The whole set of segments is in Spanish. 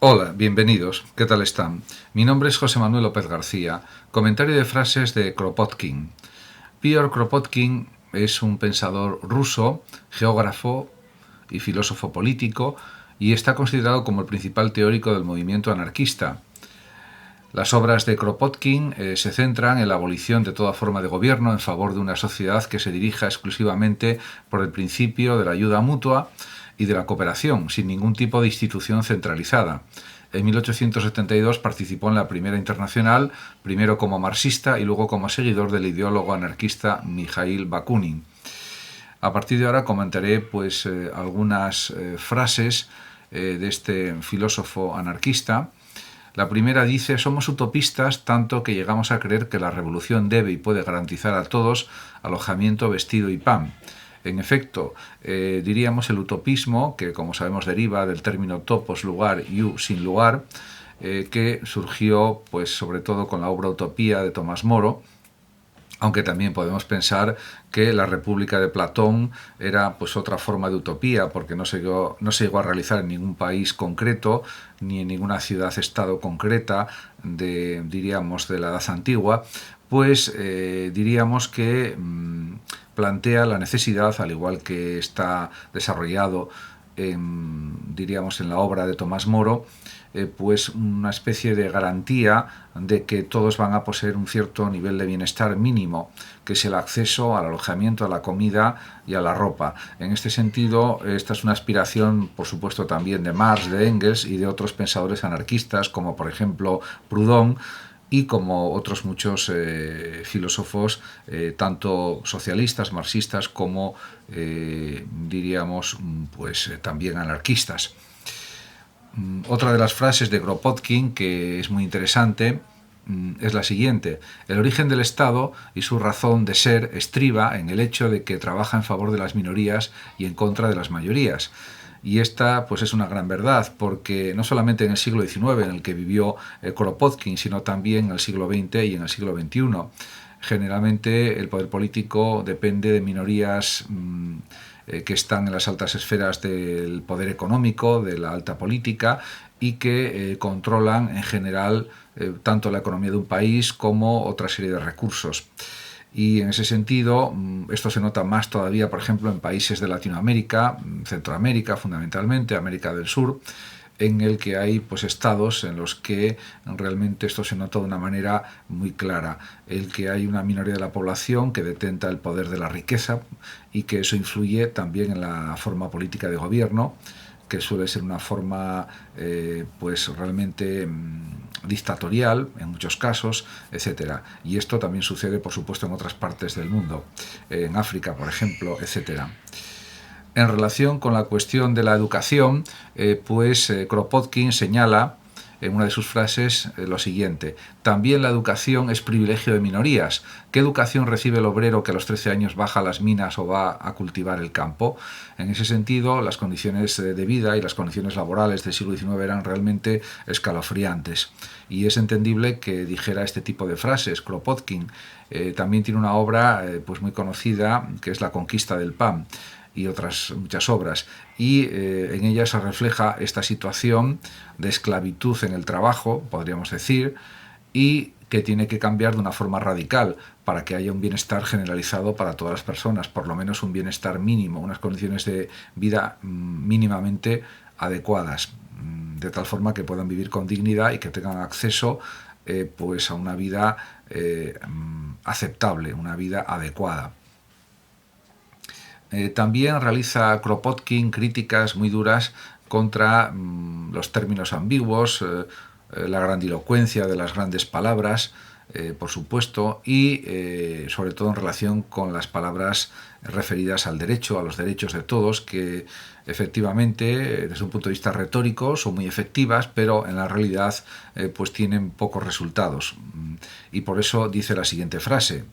Hola, bienvenidos. ¿Qué tal están? Mi nombre es José Manuel López García. Comentario de frases de Kropotkin. Piotr Kropotkin es un pensador ruso, geógrafo y filósofo político, y está considerado como el principal teórico del movimiento anarquista. Las obras de Kropotkin se centran en la abolición de toda forma de gobierno en favor de una sociedad que se dirija exclusivamente por el principio de la ayuda mutua y de la cooperación, sin ningún tipo de institución centralizada. En 1872 participó en la Primera Internacional, primero como marxista y luego como seguidor del ideólogo anarquista Mikhail Bakunin. A partir de ahora comentaré algunas frases de este filósofo anarquista. La primera dice: somos utopistas tanto que llegamos a creer que la revolución debe y puede garantizar a todos alojamiento, vestido y pan. En efecto, diríamos el utopismo, que como sabemos deriva del término topos, lugar, y sin lugar, que surgió sobre todo con la obra Utopía de Tomás Moro, aunque también podemos pensar que la República de Platón era otra forma de utopía, porque no se llegó a realizar en ningún país concreto, ni en ninguna ciudad-estado concreta diríamos, de la Edad Antigua, diríamos que plantea la necesidad, al igual que está desarrollado diríamos en la obra de Tomás Moro, una especie de garantía de que todos van a poseer un cierto nivel de bienestar mínimo, que es el acceso al alojamiento, a la comida y a la ropa. En este sentido, esta es una aspiración, por supuesto, también de Marx, de Engels y de otros pensadores anarquistas, como por ejemplo Proudhon, y como otros muchos filósofos, tanto socialistas, marxistas, como diríamos también anarquistas. Otra de las frases de Kropotkin, que es muy interesante, es la siguiente: el origen del Estado y su razón de ser estriba en el hecho de que trabaja en favor de las minorías y en contra de las mayorías. Y esta es una gran verdad, porque no solamente en el siglo XIX, en el que vivió Kropotkin, sino también en el siglo XX y en el siglo XXI. Generalmente el poder político depende de minorías que están en las altas esferas del poder económico, de la alta política, y que controlan en general tanto la economía de un país como otra serie de recursos. Y en ese sentido, esto se nota más todavía, por ejemplo, en países de Latinoamérica, Centroamérica fundamentalmente, América del Sur, en el que hay estados en los que realmente esto se nota de una manera muy clara, el que hay una minoría de la población que detenta el poder de la riqueza y que eso influye también en la forma política de gobierno, que suele ser una forma realmente dictatorial en muchos casos, etcétera. Y esto también sucede, por supuesto, en otras partes del mundo, en África, por ejemplo, etcétera. En relación con la cuestión de la educación, Kropotkin señala en una de sus frases lo siguiente: también la educación es privilegio de minorías. ¿Qué educación recibe el obrero que a los 13 años baja a las minas o va a cultivar el campo? En ese sentido, las condiciones de vida y las condiciones laborales del siglo XIX eran realmente escalofriantes. Y es entendible que dijera este tipo de frases. Kropotkin también tiene una obra muy conocida, que es La conquista del pan, y otras muchas obras, y en ella se refleja esta situación de esclavitud en el trabajo, podríamos decir, y que tiene que cambiar de una forma radical para que haya un bienestar generalizado para todas las personas, por lo menos un bienestar mínimo, unas condiciones de vida mínimamente adecuadas, de tal forma que puedan vivir con dignidad y que tengan acceso a una vida aceptable, una vida adecuada. También realiza Kropotkin críticas muy duras contra los términos ambiguos, la grandilocuencia de las grandes palabras, por supuesto, y sobre todo en relación con las palabras referidas al derecho, a los derechos de todos, que efectivamente, desde un punto de vista retórico, son muy efectivas, pero en la realidad tienen pocos resultados. Y por eso dice la siguiente frase: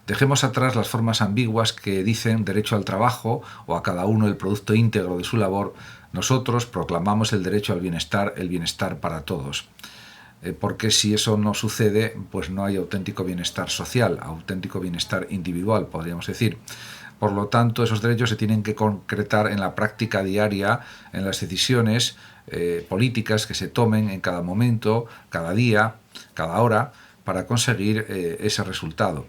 dejemos atrás las formas ambiguas que dicen derecho al trabajo o a cada uno el producto íntegro de su labor. Nosotros proclamamos el derecho al bienestar, el bienestar para todos. Porque si eso no sucede, no hay auténtico bienestar social, auténtico bienestar individual, podríamos decir. Por lo tanto, esos derechos se tienen que concretar en la práctica diaria, en las decisiones políticas que se tomen en cada momento, cada día, cada hora, para conseguir ese resultado.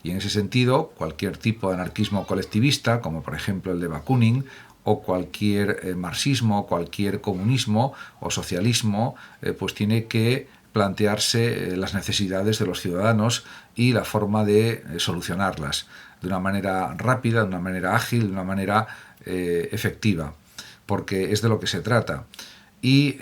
Y en ese sentido, cualquier tipo de anarquismo colectivista, como por ejemplo el de Bakunin, o cualquier marxismo, cualquier comunismo o socialismo, pues tiene que plantearse las necesidades de los ciudadanos y la forma de solucionarlas de una manera rápida, de una manera ágil, de una manera efectiva, porque es de lo que se trata. Y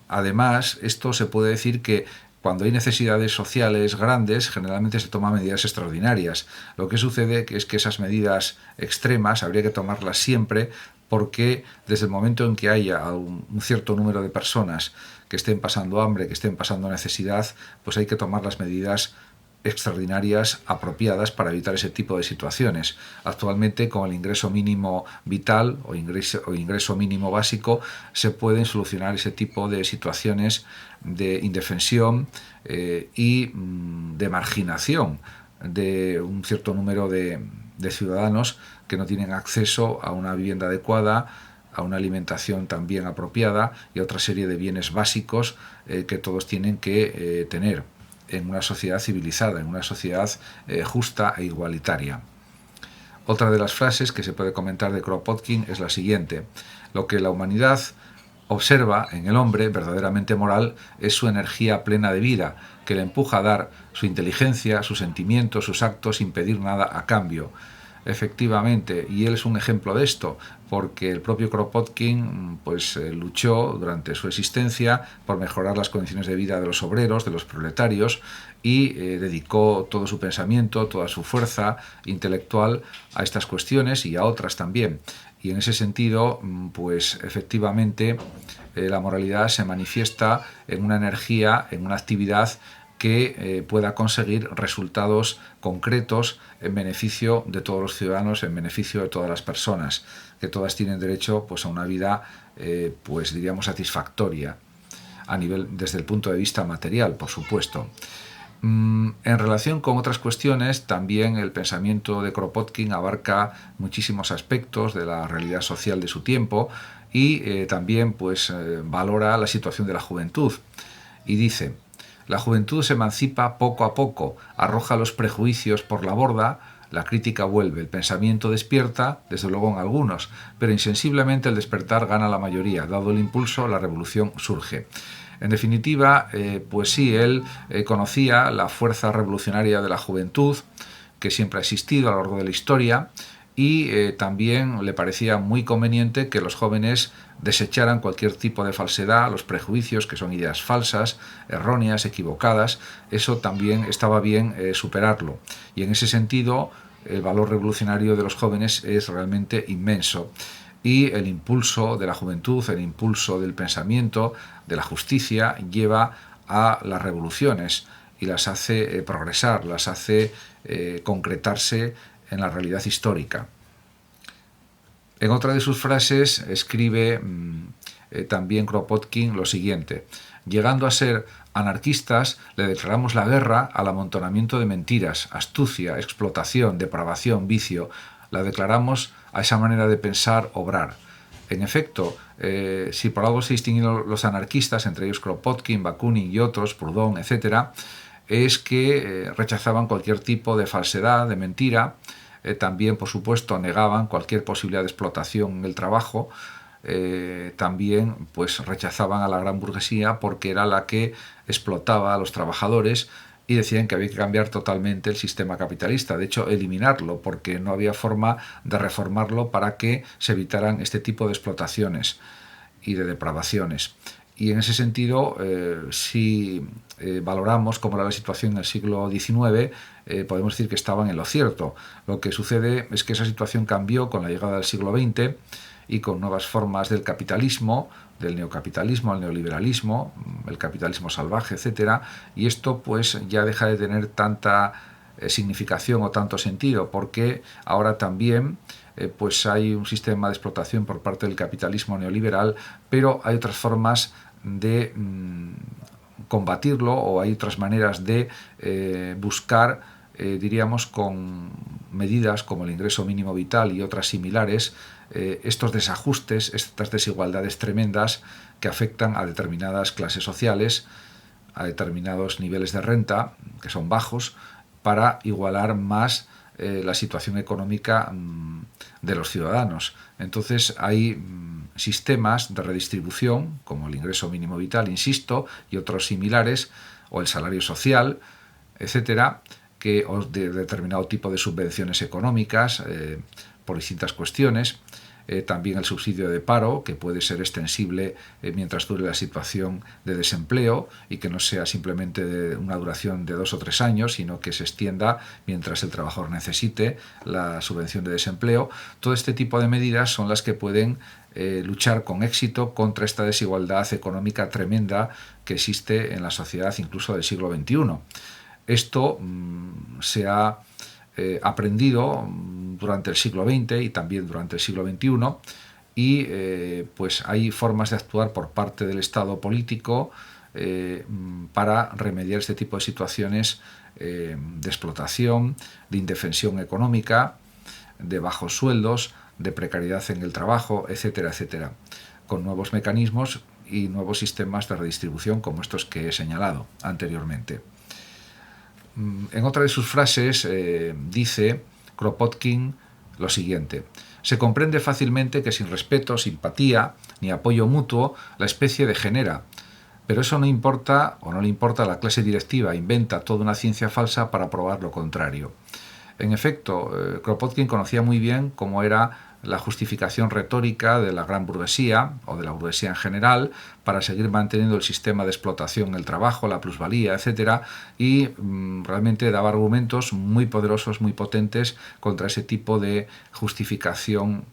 además, esto se puede decir que cuando hay necesidades sociales grandes, generalmente se toman medidas extraordinarias. Lo que sucede es que esas medidas extremas habría que tomarlas siempre, porque desde el momento en que haya un cierto número de personas que estén pasando hambre, que estén pasando necesidad, pues hay que tomar las medidas extraordinarias apropiadas para evitar ese tipo de situaciones. Actualmente, con el ingreso mínimo vital o ingreso mínimo básico, se pueden solucionar ese tipo de situaciones de indefensión y de marginación de un cierto número de ciudadanos que no tienen acceso a una vivienda adecuada, a una alimentación también apropiada y a otra serie de bienes básicos que todos tienen que tener en una sociedad civilizada, en una sociedad justa e igualitaria. Otra de las frases que se puede comentar de Kropotkin es la siguiente: lo que la humanidad observa en el hombre verdaderamente moral es su energía plena de vida, que le empuja a dar su inteligencia, sus sentimientos, sus actos sin pedir nada a cambio. Efectivamente, y él es un ejemplo de esto, porque el propio Kropotkin pues luchó durante su existencia por mejorar las condiciones de vida de los obreros, de los proletarios, y dedicó todo su pensamiento, toda su fuerza intelectual a estas cuestiones y a otras también. Y en ese sentido, pues efectivamente, la moralidad se manifiesta en una energía, en una actividad que pueda conseguir resultados concretos en beneficio de todos los ciudadanos, en beneficio de todas las personas, que todas tienen derecho pues a una vida pues diríamos satisfactoria a nivel, desde el punto de vista material, por supuesto. En relación con otras cuestiones, también el pensamiento de Kropotkin abarca muchísimos aspectos de la realidad social de su tiempo y también pues valora la situación de la juventud. Y dice: la juventud se emancipa poco a poco, arroja los prejuicios por la borda, la crítica vuelve, el pensamiento despierta, desde luego en algunos, pero insensiblemente el despertar gana la mayoría. Dado el impulso, la revolución surge. En definitiva, pues sí, él conocía la fuerza revolucionaria de la juventud, que siempre ha existido a lo largo de la historia, y también le parecía muy conveniente que los jóvenes desecharan cualquier tipo de falsedad, los prejuicios, que son ideas falsas, erróneas, equivocadas. Eso también estaba bien superarlo. Y en ese sentido, el valor revolucionario de los jóvenes es realmente inmenso. Y el impulso de la juventud, el impulso del pensamiento, de la justicia, lleva a las revoluciones y las hace progresar, las hace concretarse en la realidad histórica. En otra de sus frases escribe también Kropotkin lo siguiente: llegando a ser anarquistas, le declaramos la guerra al amontonamiento de mentiras, astucia, explotación, depravación, vicio. La declaramos a esa manera de pensar, obrar. En efecto, si por algo se distinguen los anarquistas, entre ellos Kropotkin, Bakunin y otros, Proudhon, etc., es que rechazaban cualquier tipo de falsedad, de mentira. También, por supuesto, negaban cualquier posibilidad de explotación en el trabajo. También pues rechazaban a la gran burguesía porque era la que explotaba a los trabajadores, y decían que había que cambiar totalmente el sistema capitalista, de hecho eliminarlo, porque no había forma de reformarlo para que se evitaran este tipo de explotaciones y de depravaciones. Y en ese sentido, si valoramos cómo era la situación en el siglo XIX, podemos decir que estaban en lo cierto. Lo que sucede es que esa situación cambió con la llegada del siglo XX y con nuevas formas del capitalismo, del neocapitalismo al neoliberalismo, el capitalismo salvaje, etc. Y esto pues ya deja de tener tanta significación o tanto sentido, porque ahora también pues hay un sistema de explotación por parte del capitalismo neoliberal, pero hay otras formas de combatirlo, o hay otras maneras de buscar diríamos con medidas como el ingreso mínimo vital y otras similares, estos desajustes, estas desigualdades tremendas que afectan a determinadas clases sociales, a determinados niveles de renta, que son bajos, para igualar más la situación económica de los ciudadanos. Entonces hay sistemas de redistribución, como el ingreso mínimo vital, insisto, y otros similares, o el salario social, etcétera, o de determinado tipo de subvenciones económicas por distintas cuestiones. También el subsidio de paro, que puede ser extensible mientras dure la situación de desempleo y que no sea simplemente de una duración de 2 o 3 años, sino que se extienda mientras el trabajador necesite la subvención de desempleo. Todo este tipo de medidas son las que pueden luchar con éxito contra esta desigualdad económica tremenda que existe en la sociedad incluso del siglo XXI. Esto se ha aprendido durante el siglo XX y también durante el siglo XXI y pues hay formas de actuar por parte del Estado político para remediar este tipo de situaciones de explotación, de indefensión económica, de bajos sueldos, de precariedad en el trabajo, etcétera, etcétera, con nuevos mecanismos y nuevos sistemas de redistribución como estos que he señalado anteriormente. En otra de sus frases dice Kropotkin lo siguiente: se comprende fácilmente que sin respeto, simpatía ni apoyo mutuo la especie degenera, pero eso no importa o no le importa a la clase directiva, inventa toda una ciencia falsa para probar lo contrario. En efecto, Kropotkin conocía muy bien cómo era la justificación retórica de la gran burguesía o de la burguesía en general para seguir manteniendo el sistema de explotación, el trabajo, la plusvalía, etcétera, y realmente daba argumentos muy poderosos, muy potentes contra ese tipo de justificación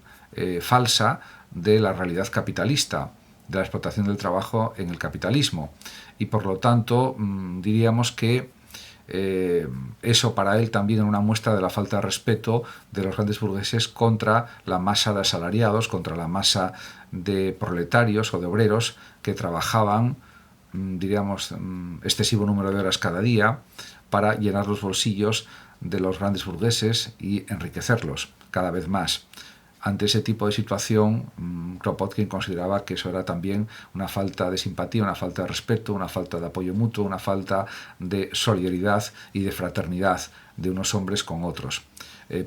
falsa de la realidad capitalista, de la explotación del trabajo en el capitalismo. Y por lo tanto, diríamos que eso para él también era una muestra de la falta de respeto de los grandes burgueses contra la masa de asalariados, contra la masa de proletarios o de obreros que trabajaban, diríamos, excesivo número de horas cada día para llenar los bolsillos de los grandes burgueses y enriquecerlos cada vez más. Ante ese tipo de situación, Kropotkin consideraba que eso era también una falta de simpatía, una falta de respeto, una falta de apoyo mutuo, una falta de solidaridad y de fraternidad de unos hombres con otros.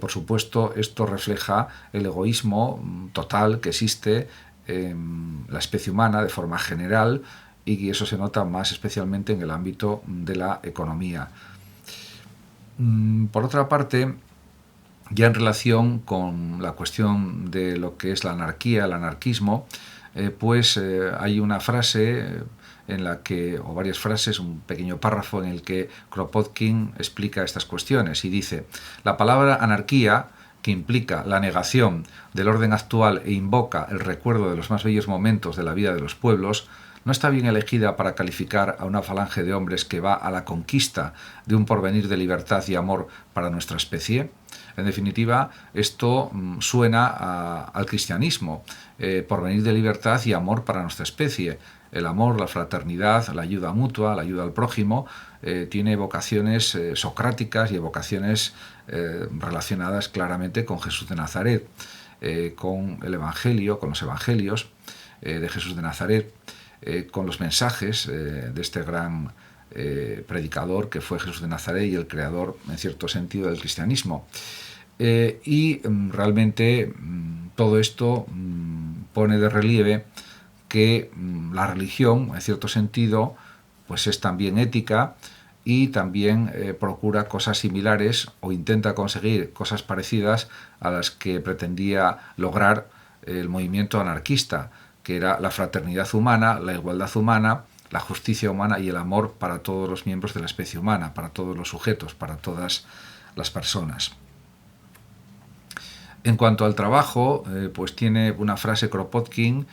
Por supuesto, esto refleja el egoísmo total que existe en la especie humana de forma general y eso se nota más especialmente en el ámbito de la economía. Por otra parte, ya en relación con la cuestión de lo que es la anarquía, el anarquismo, hay una frase en la que, o varias frases, un pequeño párrafo en el que Kropotkin explica estas cuestiones y dice: la palabra anarquía, que implica la negación del orden actual e invoca el recuerdo de los más bellos momentos de la vida de los pueblos, no está bien elegida para calificar a una falange de hombres que va a la conquista de un porvenir de libertad y amor para nuestra especie. En definitiva, esto suena al cristianismo, porvenir de libertad y amor para nuestra especie. El amor, la fraternidad, la ayuda mutua, la ayuda al prójimo, tiene evocaciones socráticas y evocaciones relacionadas claramente con Jesús de Nazaret, con el Evangelio, con los Evangelios de Jesús de Nazaret, con los mensajes de este gran predicador que fue Jesús de Nazaret y el creador, en cierto sentido, del cristianismo. Y realmente todo esto pone de relieve que la religión, en cierto sentido, pues es también ética y también procura cosas similares o intenta conseguir cosas parecidas a las que pretendía lograr el movimiento anarquista, que era la fraternidad humana, la igualdad humana, la justicia humana y el amor para todos los miembros de la especie humana, para todos los sujetos, para todas las personas. En cuanto al trabajo, pues tiene una frase Kropotkin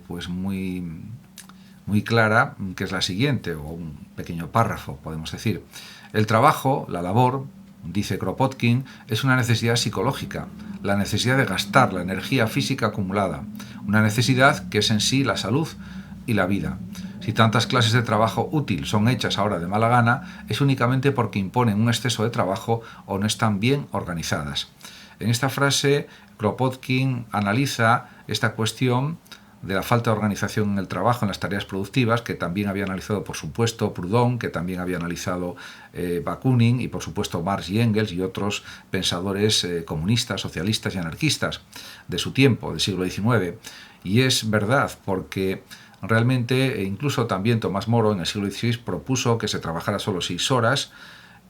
pues muy clara, que es la siguiente, o un pequeño párrafo, podemos decir. El trabajo, la labor, dice Kropotkin, es una necesidad psicológica, la necesidad de gastar la energía física acumulada, una necesidad que es en sí la salud y la vida. Si tantas clases de trabajo útil son hechas ahora de mala gana, es únicamente porque imponen un exceso de trabajo o no están bien organizadas. En esta frase, Kropotkin analiza esta cuestión de la falta de organización en el trabajo, en las tareas productivas, que también había analizado, por supuesto, Proudhon, que también había analizado Bakunin, y por supuesto Marx y Engels y otros pensadores comunistas, socialistas y anarquistas de su tiempo, del siglo XIX. Y es verdad, porque realmente incluso también Tomás Moro en el siglo XVI propuso que se trabajara solo 6 horas,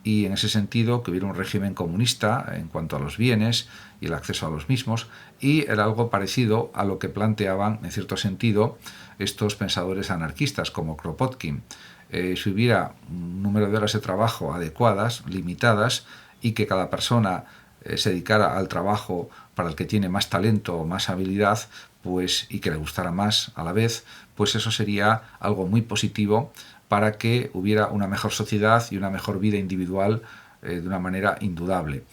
y en ese sentido que hubiera un régimen comunista en cuanto a los bienes y el acceso a los mismos, y era algo parecido a lo que planteaban en cierto sentido estos pensadores anarquistas como Kropotkin. Si hubiera un número de horas de trabajo adecuadas, limitadas, y que cada persona se dedicara al trabajo para el que tiene más talento o más habilidad, pues, y que le gustara más a la vez, pues eso sería algo muy positivo para que hubiera una mejor sociedad y una mejor vida individual de una manera indudable.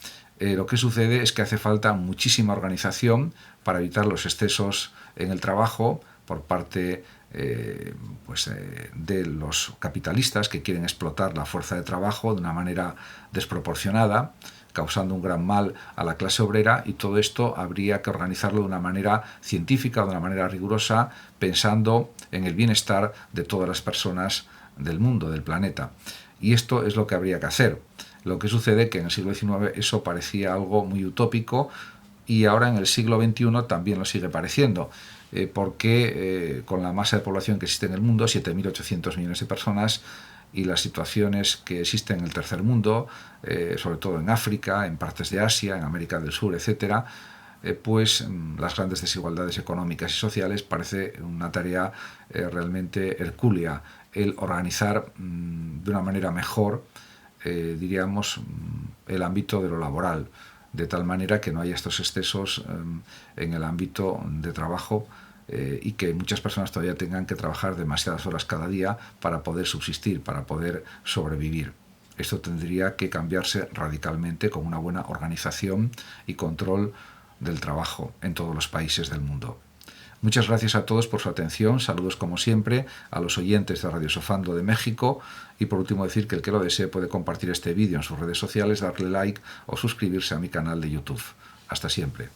Lo que sucede es que hace falta muchísima organización para evitar los excesos en el trabajo por parte de los capitalistas que quieren explotar la fuerza de trabajo de una manera desproporcionada, causando un gran mal a la clase obrera, y todo esto habría que organizarlo de una manera científica, de una manera rigurosa, pensando en el bienestar de todas las personas del mundo, del planeta. Y esto es lo que habría que hacer. Lo que sucede es que en el siglo XIX eso parecía algo muy utópico, y ahora en el siglo XXI también lo sigue pareciendo, porque con la masa de población que existe en el mundo, 7.800 millones de personas, y las situaciones que existen en el tercer mundo, sobre todo en África, en partes de Asia, en América del Sur, etc., pues las grandes desigualdades económicas y sociales parece una tarea realmente hercúlea el organizar de una manera mejor, diríamos, el ámbito de lo laboral, de tal manera que no haya estos excesos en el ámbito de trabajo, y que muchas personas todavía tengan que trabajar demasiadas horas cada día para poder subsistir, para poder sobrevivir. Esto tendría que cambiarse radicalmente con una buena organización y control del trabajo en todos los países del mundo. Muchas gracias a todos por su atención, saludos como siempre a los oyentes de Radio Sofando de México, y por último decir que el que lo desee puede compartir este vídeo en sus redes sociales, darle like o suscribirse a mi canal de YouTube. Hasta siempre.